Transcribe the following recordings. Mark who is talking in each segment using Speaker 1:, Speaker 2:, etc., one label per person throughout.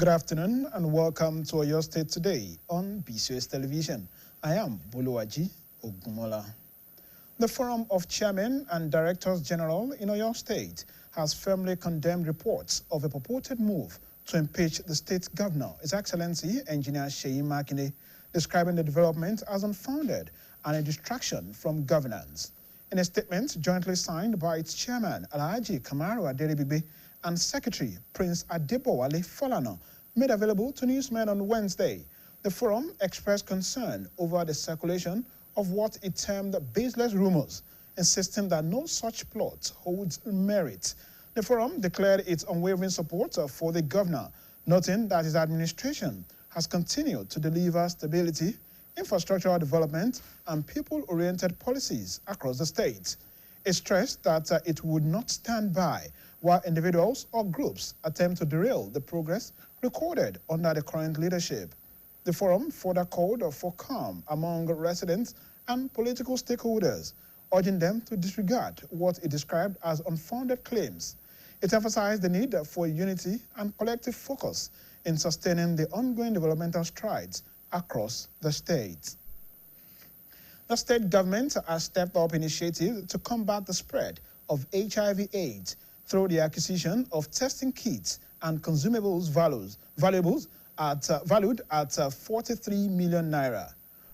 Speaker 1: Good afternoon and welcome to Oyo State Today on BCOS Television. I am Buluwaji Ogumola. The Forum of Chairmen and Directors General in Oyo State has firmly condemned reports of a purported move to impeach the state governor, His Excellency Engineer Seyi Makinde, describing the development as unfounded and a distraction from governance. In a statement jointly signed by its chairman, Alhaji Kamaru Aderibibe, and Secretary Prince Adebowale Falana, made available to newsmen on Wednesday, the forum expressed concern over the circulation of what it termed baseless rumors, insisting that no such plot holds merit. The forum declared its unwavering support for the governor, noting that his administration has continued to deliver stability, infrastructural development, and people-oriented policies across the state. It stressed that it would not stand by while individuals or groups attempt to derail the progress recorded under the current leadership. The forum further called for calm among residents and political stakeholders, urging them to disregard what it described as unfounded claims. It emphasized the need for unity and collective focus in sustaining the ongoing developmental strides across the state. The state government has stepped up initiatives to combat the spread of HIV/AIDS through the acquisition of testing kits and consumables valued at 43 million naira.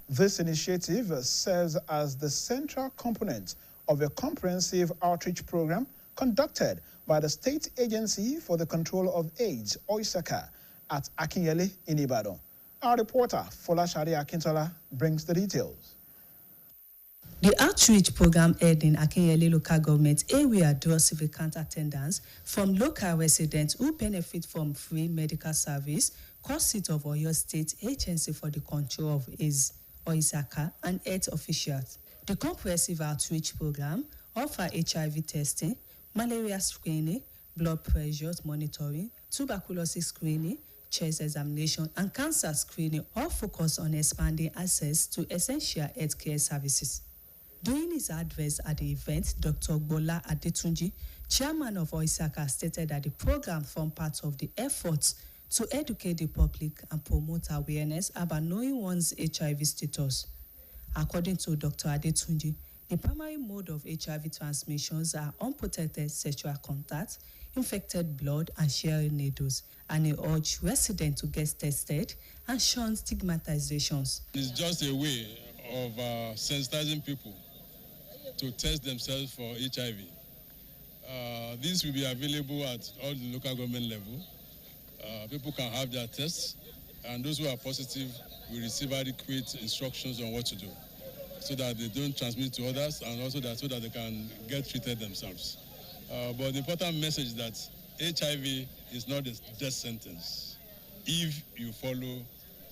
Speaker 1: This initiative serves as the central component of a comprehensive outreach program conducted by the State Agency for the Control of AIDS, OISACA, at Akinyele in Ibadan. Our reporter, Folashade Akintola, brings the details.
Speaker 2: The outreach program held in Akinyele local government area draws significant attendance from local residents who benefit from free medical service, course of Oyo State Agency for the Control of AIDS, OISACA, and health officials. The comprehensive outreach program offers HIV testing, malaria screening, blood pressure monitoring, tuberculosis screening, chest examination, and cancer screening, all focus on expanding access to essential healthcare services. During his address at the event, Dr. Bola Adetunji, chairman of OISACA, stated that the program formed part of the efforts to educate the public and promote awareness about knowing one's HIV status. According to Dr. Adetunji, the primary mode of HIV transmissions are unprotected sexual contact, infected blood, and sharing needles, and he urged residents to get tested and shun stigmatizations.
Speaker 3: It's just a way of sensitizing people to test themselves for HIV. This will be available at all the local government level. People can have their tests, and those who are positive will receive adequate instructions on what to do, so that they don't transmit to others, and also so that they can get treated themselves. But the important message is that HIV is not a death sentence if you follow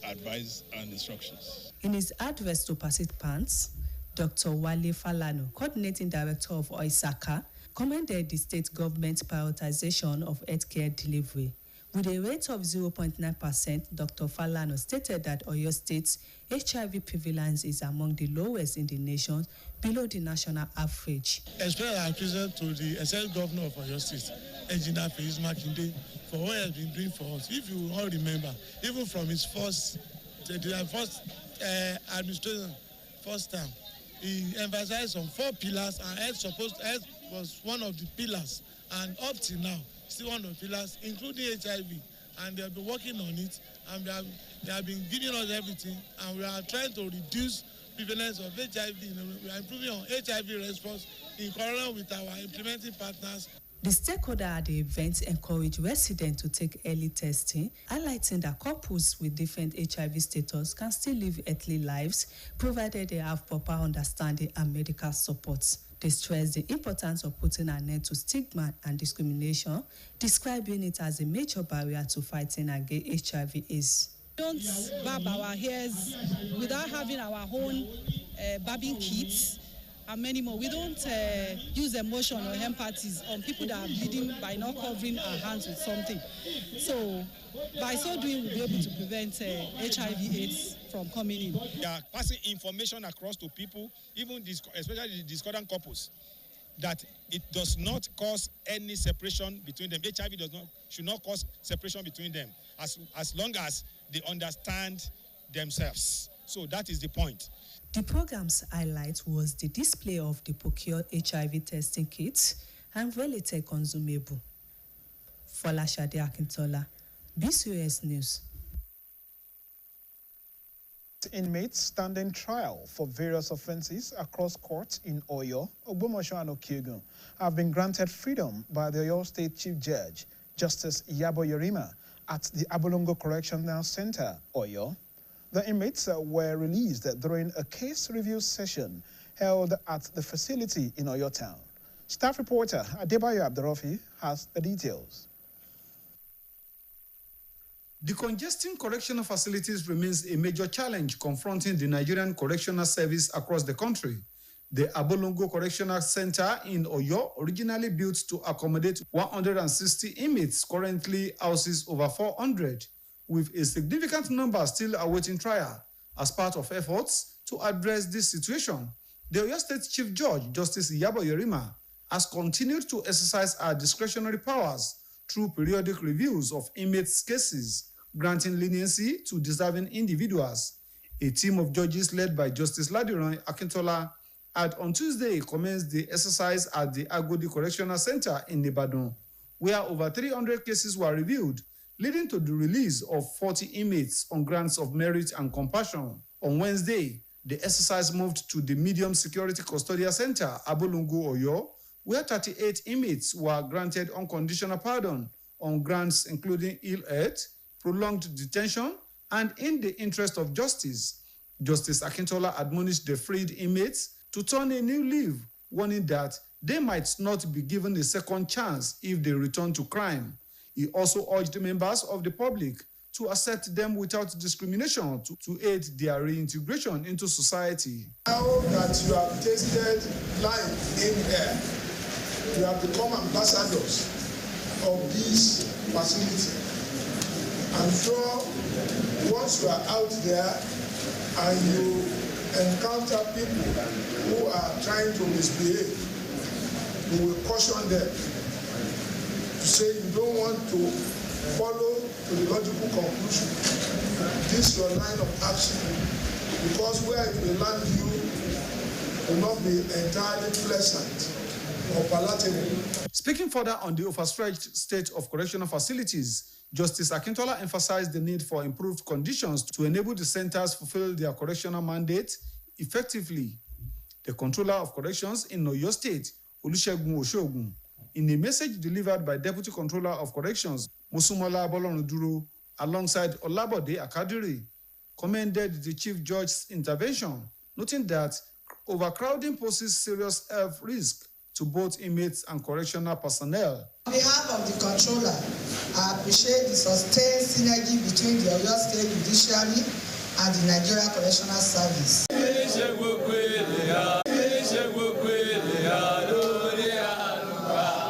Speaker 3: advice and instructions.
Speaker 2: In his address to participants, Dr. Wale Falano, coordinating director of OISACA, commended the state government's prioritization of healthcare delivery. With a rate of 0.9%, Dr. Falano stated that Oyo State's HIV prevalence is among the lowest in the nation, below the national average.
Speaker 4: Especially I present to the Executive Governor of Oyo State, Engineer Seyi Makinde, for what he has been doing for us. If you all remember, even from his first administration, first term, he emphasized on 4 pillars, and health was one of the pillars, and up till now, still one of the pillars, including HIV, and they have been working on it, and they have been giving us everything, and we are trying to reduce prevalence of HIV. We are improving on HIV response in correlation with our implementing partners.
Speaker 2: The stakeholder at the event encouraged residents to take early testing, highlighting that couples with different HIV status can still live healthy lives, provided they have proper understanding and medical support. They stressed the importance of putting an end to stigma and discrimination, describing it as a major barrier to fighting against HIV/AIDS.
Speaker 5: We don't barb our hairs without having our own barbing kits and many more. We don't use emotion or empathy on people that are bleeding by not covering our hands with something. So by so doing, we'll be able to prevent HIV/AIDS from coming in.
Speaker 6: They are passing information across to people, even especially the discordant couples. that it does not cause any separation between them. HIV should not cause separation between them as long as they understand themselves. So that is the point.
Speaker 2: The program's highlight was the display of the procured HIV testing kits and related consumable. Folashade Akintola, BCOS News.
Speaker 1: Inmates standing trial for various offences across courts in Oyo, Ogbomoso and Okiegun have been granted freedom by the Oyo State Chief Judge, Justice Iroyin at the Abolongo Correctional Center, Oyo. The inmates were released during a case review session held at the facility in Oyo town. Staff reporter Adebayo Abdurafi has the details.
Speaker 7: Decongesting correctional facilities remains a major challenge confronting the Nigerian correctional service across the country. The Abolongo Correctional Center in Oyo, originally built to accommodate 160 inmates, currently houses over 400, with a significant number still awaiting trial. As part of efforts to address this situation, the Oyo State Chief Judge, Justice Iroyin, has continued to exercise her discretionary powers through periodic reviews of inmates' cases, granting leniency to deserving individuals. A team of judges led by Justice Iroyin Akintola had on Tuesday commenced the exercise at the Agodi Correctional Center in Ibadan, where over 300 cases were reviewed, leading to the release of 40 inmates on grounds of merit and compassion. On Wednesday, the exercise moved to the Medium Security Custodial Center, Abolongo, Oyo, where 38 inmates were granted unconditional pardon on grounds including ill health, prolonged detention, and in the interest of justice. Justice Akintola admonished the freed inmates to turn a new leaf, warning that they might not be given a second chance if they return to crime. He also urged members of the public to accept them without discrimination to aid their reintegration into society.
Speaker 8: Now that you have tasted life in air, you have become ambassadors of this facility. I'm sure once you are out there and you encounter people who are trying to misbehave, you will caution them to say you don't want to follow to the logical conclusion. This is your line of action, because where it will land you will not be entirely pleasant or palatable.
Speaker 7: Speaking further on the overstretched state of correctional facilities, Justice Akintola emphasized the need for improved conditions to enable the centers fulfill their correctional mandate effectively. The Controller of Corrections in Oyo State, Olusegun Oshogun, in a message delivered by Deputy Controller of Corrections, Musumola Bolonuduro, alongside Olabode Akadiri, commended the Chief Judge's intervention, noting that overcrowding poses serious health risk to both inmates and correctional personnel.
Speaker 9: On behalf of the Controller, I appreciate the sustained synergy between the Oyo State Judiciary and the Nigeria Correctional Service.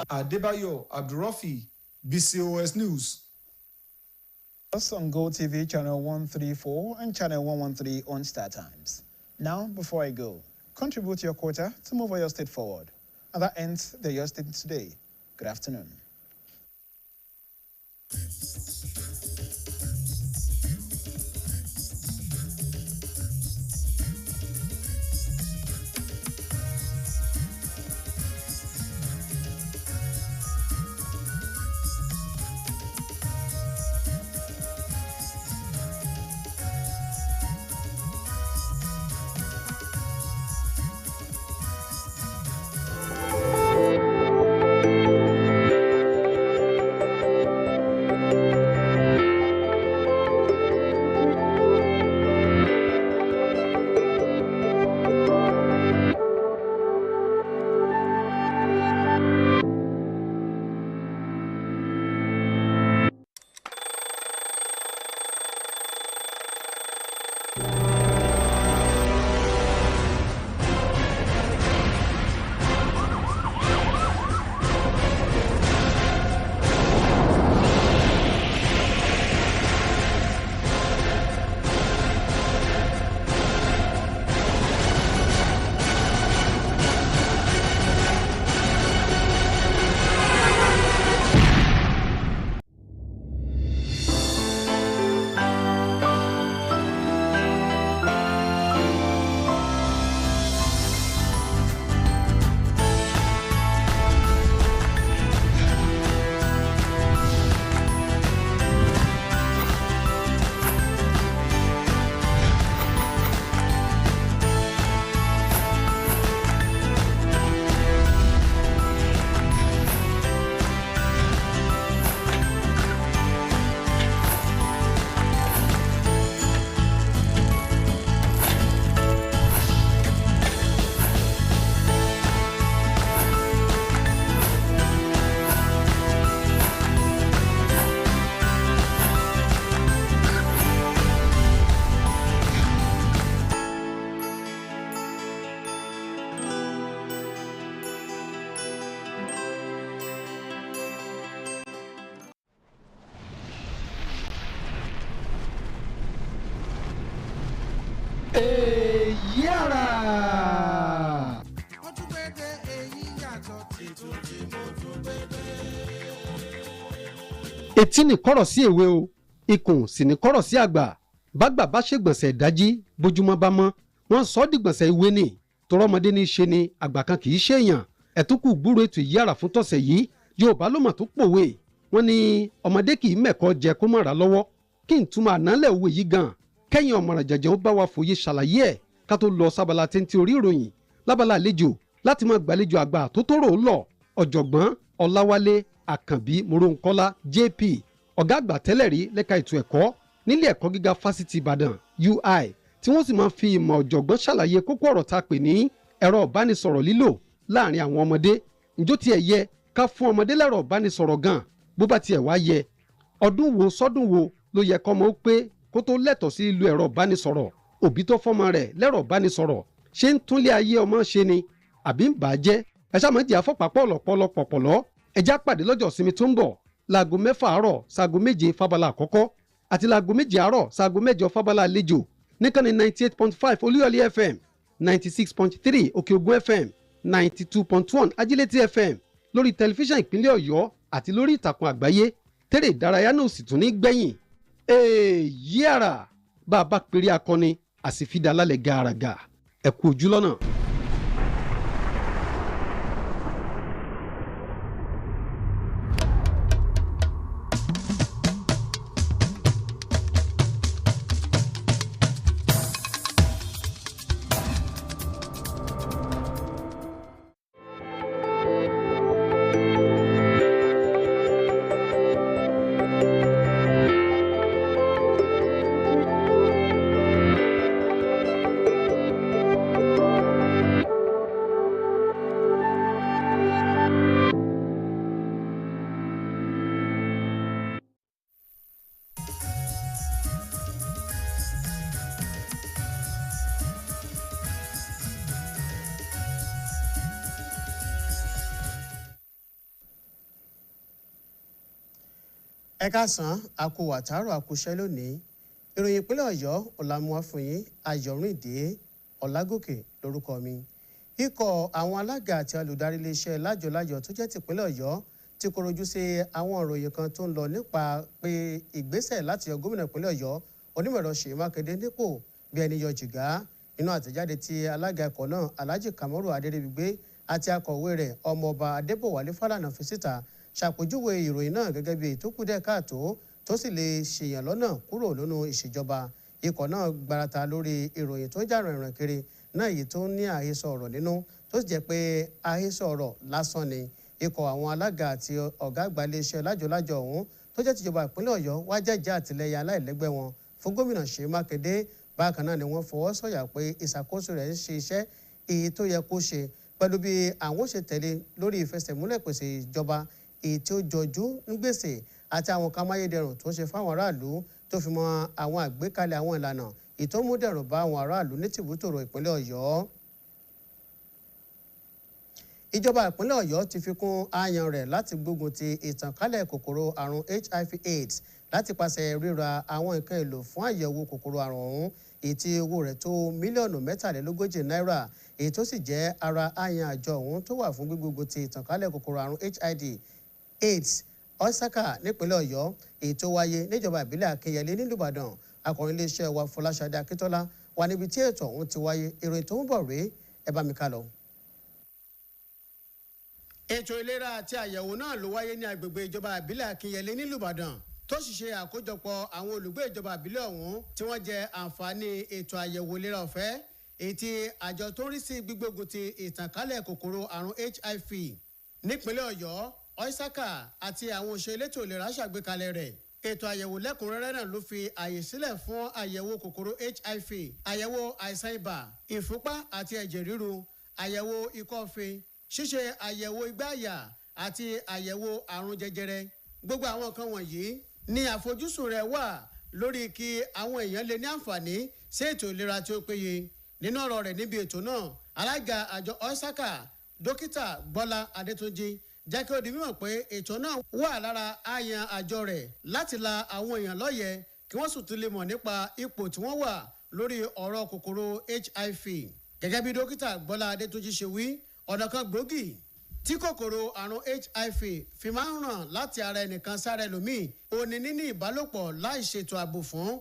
Speaker 7: Adebayo Abdurafi, BCOS News.
Speaker 1: Us on GoTV channel 134 and channel 113 on Star Times. Now, before I go, contribute your quota to move Oyo State forward. And that ends the Oyo State Today. Good afternoon.
Speaker 10: Yàrá. Etí ní kọ̀rọ̀ sí èwe o, ikùn sì ní kọ̀rọ̀ sí àgbà. Bágbà bá ṣègbọ̀nsẹ̀ ìdájí bójúmọ́ bá mọ́, wọ́n sọ ọ́ dìgbọ̀nsẹ̀ ìwé ni. Tọrọmọdé ní í ṣe ni àgbà kan kì í ṣe èèyàn. Ẹ̀túnkù gbúrò ètò Ìyára fún tọ̀sẹ̀ yìí, Yorùbá ló mọ̀ tó pòwe. Wọ́n ní ọmọdé kì í mẹ̀kọ́ jẹ kó mọ̀ra lọ́wọ́. Kí n túmọ̀ ànálẹ̀ òwe yìí gan. Kẹ́yìn ọ̀mọ̀ràn jẹ̀jẹ̀ ó bá wa fòye ṣàlàyé ẹ̀ ká tó lọ sábàlá téńté orí ìròyìn lábala àlejò láti máa gbàlejò àgbà tó tóró lọ ọ̀jọ̀gbọ́n Ọláwálé Àkànbí Morónkọ́lá JP ọ̀gá àgbà tẹ́lẹ̀ rí lẹ́ka ètò ẹ̀kọ́ nílé ẹ̀kọ́ gíga fásitì Ìbàdàn UI tí wọ́n sì máa fi ìmọ̀ ọ̀jọ̀gbọ́n ṣàlàyé kókó ọ̀rọ̀ tá a pè ní ẹ̀rọ ìbánisọ̀rọ̀ lílò láàrin àwọn ọmọdé. Ǹjọ́ tiẹ̀ yẹ ká fún ọmọdé lẹ́rọ ìbánisọ̀rọ̀ gan bó bá tiẹ̀ wá yẹ ọdún wo sọ́dún wo ló yẹ kọ́mọ ó pé kó tó lẹ́tọ̀ọ́ sí lílo ẹ̀rọ ìbánisọ̀rọ̀. Òbí tó fọ́mọ rẹ̀ lẹ́rọ ìbánisọ̀rọ̀ ṣé ń túnlé ayé ọmọ ṣe ni àbí ń bà á jẹ́. Ẹ ṣáà mọ̀jì àfọ̀pápọ̀ ọ̀lọ̀pọ̀lọpọ̀lọ́ ẹjá pàdé lọ́jọ́ ìsinmi tó ń bọ̀ láago 6 àárọ̀ sáago 7 fábálà àkọ́kọ́ àti láago 7 àárọ̀ sáago 8 fábálà àlejò níkànnì 98.5 Olúyọ̀lé FM 96.3 Òkè Ògùn FM 92.1 Ajílétí FM lórí tẹlifíṣàn ìpínlẹ̀ Ọ̀yọ́ àti lórí ìtàkùn àgbáyé tẹ́rẹ̀ ìdárayá náà sì tún ní gbẹ̀yìn. Yàrá bá a bá péré akọni àsìfidà lálẹ́ gàràgà ẹ kú ojú lọ́nà.
Speaker 11: Ẹ káàsán àkó àtàrò àkóṣẹ́ lónìí ìròyìn ìpínlẹ̀ Ọ̀yọ́ ọ̀làmúwá fún yín Ayọ̀rìndé Ọlágòkè lórúkọ mi. Ikọ̀ àwọn alága àti olùdarí iléeṣẹ́ lájọlájọ tó jẹ́ tìpínlẹ̀ Ọ̀yọ́ ti kọrojú sí àwọn ìròyìn kan tó ń lọ nípa pé ìgbésẹ̀ láti yọ gómìnà ìpínlẹ̀ Ọ̀yọ́ onímọ̀ẹ̀rọ Ṣèyí Mákindé nípò bí ẹni yọ jìgá. Nínú àtẹ̀jáde tí alága ẹ̀kọ́ náà Alhaji Kamaru Adéríbigbé àti akọ̀wé rẹ̀ ọmọọba Adébọ̀wálé Fálànà fi síta ṣàpèjúwe ìròyìn náà gẹ́gẹ́ bí ètò kù díẹ̀ káàtó tó sì lè ṣèyàn lọ́nà kúrò nínú ìṣèjọba. Ikọ̀ náà gbarata lórí ìròyìn tó jà rìnrìn kiri náà èyí tó ní àhesọ ọ̀rọ̀ nínú tó sì jẹ́ pé àhesọ ọ̀rọ̀ lásán ni. Ikọ̀ àwọn alága àti ọ̀gá àgbà iléeṣẹ́ lájọlájọ ọ̀hún tó jẹ́ tìjọba ìpínlẹ̀ Ọ̀yọ́ wá jẹ́jẹ́ àtìlẹ́yìn aláìlẹ́gbẹ́ wọn fún gómìnà Ṣèyí Mákindé. Bákan náà ni wọ́n fọwọ́ sọ̀yà pé ìṣàkóso rẹ̀ ń ṣe iṣẹ́ èyí tó yẹ kó ṣe pẹ̀lú bí àwọn ó ṣe tẹ̀lé lórí ìfẹsẹ̀múlẹ̀ pèsè ìjọba èyí tí ó jọjú ń gbèsè àti àwọn kan amáyédẹrùn tó ń ṣe fáwọn aráàlú tó fi mọ àwọn àgbékalẹ̀ àwọn ìlànà ìtọ́múdẹ̀rùn bá àwọn aráàlú ní tìbútòrò ìpínlẹ̀ Ọ̀yọ́. Ìjọba ìpínlẹ̀ Ọ̀yọ́ ti fi kún àyàn rẹ̀ láti gbógun ti ìtànkálẹ̀ kòkòrò àrùn HIV/AIDS láti pàṣẹ ríra àwọn nǹkan èlò fún àyẹ̀wò kòkòrò àrùn ọ̀hún èyí tí owó rẹ̀ tó mílíọ̀nù 43 náírà èyí tó sì jẹ́ ara àyàn àjọ ọ̀hún tó wà fún gbígbógun ti ìtànkálẹ̀ kòkòrò àrùn HIV/AIDS Osaka nípínlẹ̀ Ọ̀yọ́ èyí tó wáyé níjọba ìbílẹ̀ Akínyẹlé nílùú Ìbàdàn. Akọ̀rin iléeṣẹ́ wa Fọláṣadé Akíntọ́lá wà níbi tí ètò ọ̀hún ti wáyé. Ìròyìn tó ń bọ̀ rèé ẹ bá mi ká lọ. Ètò ìlera àti àyẹ̀wò náà ló wáyé ní agbègbè ìjọba ìbílẹ̀ Akínyẹlé nílùú Ìbàdàn tó sì ṣe àkójọpọ̀ àwọn olùgbé ìjọba ìbílẹ̀ ọ̀hún tí wọ́n jẹ àǹfààní ètò àyẹ̀wò ìlera ọ̀fẹ́ èyí tí àjọ tó ń rí sí gbígbógun ti ìtànkálẹ̀ kòkòrò àrùn HIV nípínlẹ̀ Ọ̀yọ́ Osaka àti àwọn òṣèré elétò ìlera ṣàgbékalẹ̀ rẹ̀. Ètò àyẹ̀wò lẹ́kùnrẹ́rẹ́ náà ló fi àyè sílẹ̀ fún àyẹ̀wò kòkòrò HIV, àyẹ̀wò àìsàn ibà, ìfúnpá àti ẹ̀jẹ̀ ríru, àyẹ̀wò ikọ́fé, ṣíṣe àyẹ̀wò igbá àyà àti àyẹ̀wò àrùn jẹjẹrẹ. Gbogbo àwọn nǹkan wọ̀nyí ni àfojúsùn rẹ̀ wà lórí kí àwọn èèyàn lè ní àǹfààní sí ètò ìlera tí ó péye. Nínú ọ̀rọ̀ rẹ̀ níbi ètò náà, alága àjọ Osaka dókítà Bọ́lá Adétúnjì jẹ́ kí ó di mímọ̀ pé ètò náà wà lára àyàn àjọ rẹ̀ láti la àwọn èèyàn lọ́yẹ̀ kí wọ́n sì tún lè mọ̀ nípa ipò tí wọ́n wà lórí ọ̀rọ̀ kòkòrò HIV. Gẹ́gẹ́ bí dókítà Gbọ́lá Adétúnjì ṣe wí, ọ̀nà kan gbòógì tí kòkòrò àrùn HIV fi máa ń ràn láti ara ẹnìkan sára ẹlòmíì òní níní ìbálòpọ̀ láì ṣètò ààbò fún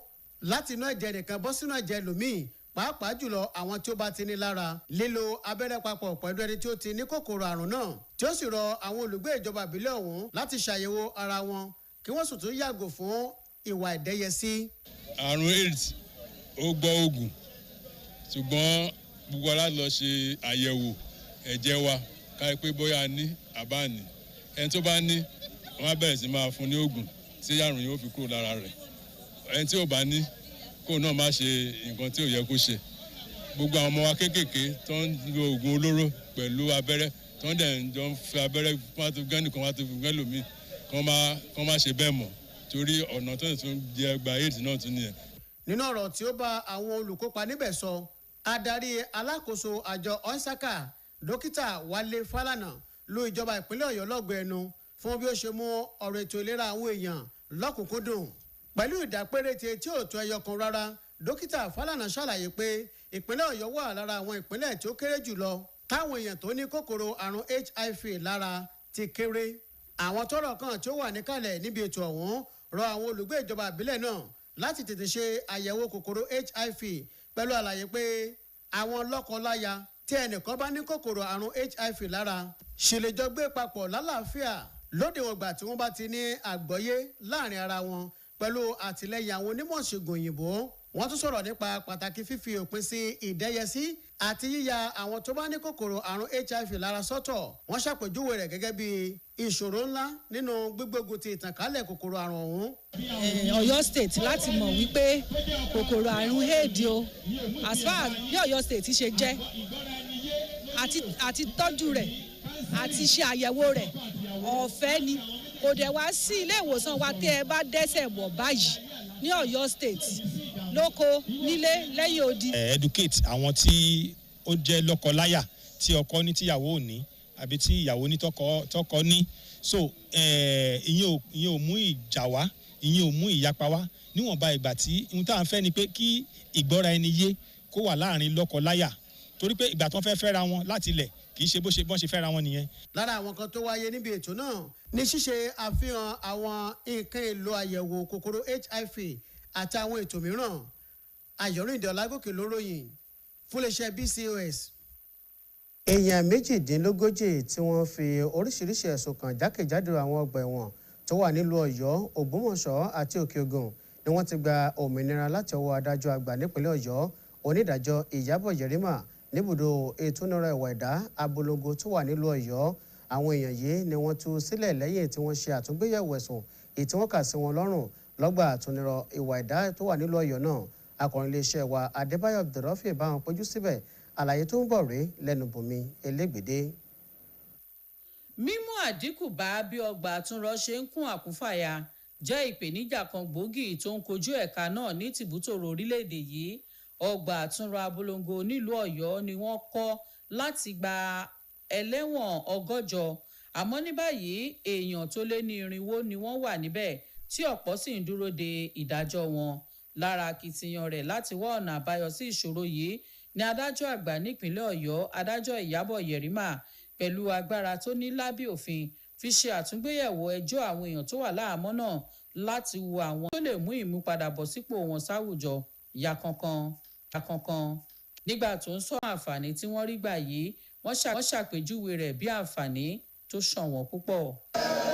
Speaker 11: láti inú ẹ̀jẹ̀ nìkan bọ́ sínú ẹ̀jẹ̀ ẹlòmíì pàápàá jùlọ àwọn tí ó bá ti ní lára. Lílo abẹ́rẹ́ papọ̀ pẹ̀lú ẹni tí ó ti ní kòkòrò àrùn náà tí ó sì rọ àwọn olùgbé ìjọba ìbílẹ̀ ọ̀hún láti ṣàyẹ̀wò ara wọn kí wọ́n sì tún yàgò fún ìwà ìdẹ́yẹsí.
Speaker 3: Àrùn AIDS ó gbọ́ oògùn ṣùgbọ́n gbogbo aláàlú lọ ṣe àyẹ̀wò ẹ̀jẹ̀ wa káyọ̀ pé bóyá ní àbá ní ẹni tó bá ní wọ́n á bẹ̀rẹ̀ sí máa fún ní oògùn tí àrùn yóò fi kúrò lára rẹ̀ ẹni tí ò bá ní kó náà má ṣe nǹkan tí ò yẹ kó ṣe. Gbogbo àwọn ọmọ wa kéékèèké tó ń lo oògùn olóró pẹ̀lú abẹ́rẹ́ tó ń dẹ̀ jọ ń fi abẹ́rẹ́ wọ́n á tó gán nìkan wọ́n á tó fi gán lòmíì kán má ṣe bẹ́ẹ̀ mọ́ torí ọ̀nà tó ń tún jẹ gba AIDS náà tún nìyẹn.
Speaker 11: Nínú ọ̀rọ̀ tí ó bá àwọn olùkópa níbẹ̀ sọ, adarí alákòóso àjọ ONSACA dókítà Wálé Fálànà lu ìjọba ìpínlẹ̀ Ọ̀yọ́ lọ́gọ ẹnu fún bí ó ṣe mú ọ̀rọ̀ ètò ìlera àwọn èèyàn lọ́kùnkúndùn. Pẹ̀lú ìdápéréte tí ò tó ẹyọ kan rárá, dókítà Fálànà ṣàlàyé pé ìpínlẹ̀ Ọ̀yọ́ wà lára àwọn ìpínlẹ̀ tí ó kéré jùlọ táwọn èèyàn tó ní kòkòrò àrùn HIV lára ti kéré. Àwọn tọ́rọ̀ kan tí ó wà níkàlẹ̀ níbi ètò ọ̀hún rọ àwọn olùgbé ìjọba ìbílẹ̀ náà láti tètè ṣe àyẹ̀wò kòkòrò HIV pẹ̀lú àlàyé pé àwọn lọ́kọ-láya tí ẹnìkan bá ní kòkòrò àrùn HIV lára ṣe lè jọ gbé papọ̀ lálàáfíà lódiwọ̀n ìgbà tí wọ́n bá ti ní àgbọ́yé láàrin ara wọn pẹ̀lú àtìlẹ́yìn àwọn onímọ̀ ṣègùn òyìnbó. Wọ́n tún sọ̀rọ̀ nípa pàtàkì fífi òpin sí ìdẹ́yẹsí àti yíya àwọn tó bá ní kòkòrò àrùn HIV lára sọ́tọ̀. Wọ́n ṣàpèjúwe rẹ̀ gẹ́gẹ́ bí ìṣòro ńlá nínú gbígbógun ti ìtànkálẹ̀ kòkòrò àrùn ọ̀hún.
Speaker 5: Ọ̀yọ́ state láti mọ̀ wípé kòkòrò àrùn AIDS o as far as bí Ọ̀yọ́ state ṣe jẹ́ àti tọ́jú rẹ̀ àti ṣe àyẹ̀wò rẹ̀ ọ̀fẹ́ ni kò dẹ̀ wá sí ilé ìwòsàn wa tẹ́ ẹ bá dẹ́sẹ̀ wọ̀ báyìí ní Ọ̀yọ́ state lóko nílé lẹ́yìn odi.
Speaker 6: Educate àwọn tí ó jẹ́ lọ́kọ-láyà tí ọkọ ní tíyàwó ò ní àbí tí ìyàwó ní tọkọ ní so ìyẹn ò mú ìjà wá ìyẹn ò mú ìyapa wá níwọ̀nba ìgbà tí ohun tá à ń fẹ́ ni pé kí ìgbọ́ra ẹni yé kó wà láàrin lọ́kọ-láyà torí pé ìgbà tó ń fẹ́ra wọn láti ilẹ̀ kì í ṣe bọ́n ṣe fẹ́ra wọn nìyẹn.
Speaker 11: Lára àwọn kan tó wáyé níbi ètò náà ní ṣíṣe àfihàn àwọn nǹkan èlò àyẹ̀wò kòkòrò HIV àti àwọn ètò mìíràn. Iroyin Ipinle Oyo ló ròyìn fún iléeṣẹ́ BCOS. Èèyàn méjìdínlógójì tí wọ́n fi oríṣiríṣi ẹ̀sùn kàn jákèjádò àwọn ọgbà ẹ̀wọ̀n tó wà nílùú Ọ̀yọ́, Ògbómọ̀ṣọ́ àti Òkè Ògùn ni wọ́n ti gba òmìnira láti ọwọ́ adájọ́ àgbà nípínlẹ̀ Ọ̀yọ́ onídàájọ́ Ìyábọ̀ Yẹ̀rímà níbùdó ìtúnirọ̀ ìwà ẹ̀dá Abolongo tó wà nílùú Ọ̀yọ́. Àwọn èèyàn yìí ni wọ́n tú sílẹ̀ lẹ́yìn tí wọ́n ṣe àtúngbéyẹ̀wò ẹ̀sùn èyí tí wọ́n kà sí wọn lọ́rùn lọ́gbà àtúnirọ̀ ìwà ẹ̀dá tó wà nílùú Ọ̀yọ́ náà. Akọ̀rin iléeṣẹ́ wa Adébáyọ̀ Abdulrafi bá wọn péjú síbẹ̀. Àlàyé tó ń bọ̀ rèé lẹ́nu Bùnmi Elégbèdé.
Speaker 12: Mímú àdínkù bá bí ọgbà àtúnrọ̀ ṣe ń kún àkúnfàyà jẹ́ ìpèníjà kan gbòógì tó ń kojú ẹ̀ka náà ní tìbútòrò orílẹ̀-èdè yìí. Ọgbà àtúnrọ̀ Abolongo nílùú Ọ̀yọ́ ni wọ́n kọ́ láti gba ẹlẹ́wọ̀n 100, àmọ́ ní báyìí èèyàn tó lé ní 400 ni wọ́n wà níbẹ̀ tí ọ̀pọ̀ sì ń dúró de ìdájọ́ wọn. Lára akitiyan rẹ̀ láti wá ọ̀nà àbáyọ sí ìṣòro yìí ni adájọ́ àgbà nípìnlẹ̀ Ọ̀yọ́ adájọ́ Ìyábọ̀ Yẹ̀rímà pẹ̀lú agbára tó ní lábẹ́ òfin fi ṣe àtúngbéyẹ̀wò ẹjọ́ àwọn èèyàn tó wà láhàámọ́ náà láti wo àwọn tó lè mú ìmúpadàbọ̀sípò wọn sáwùjọ ya kankan. Nígbà tó ń sọ àǹfààní tí wọ́n rí gbà yìí, wọ́n ṣàpèjúwe rẹ̀ bí àǹfààní tó ṣọ̀wọ́n púpọ̀.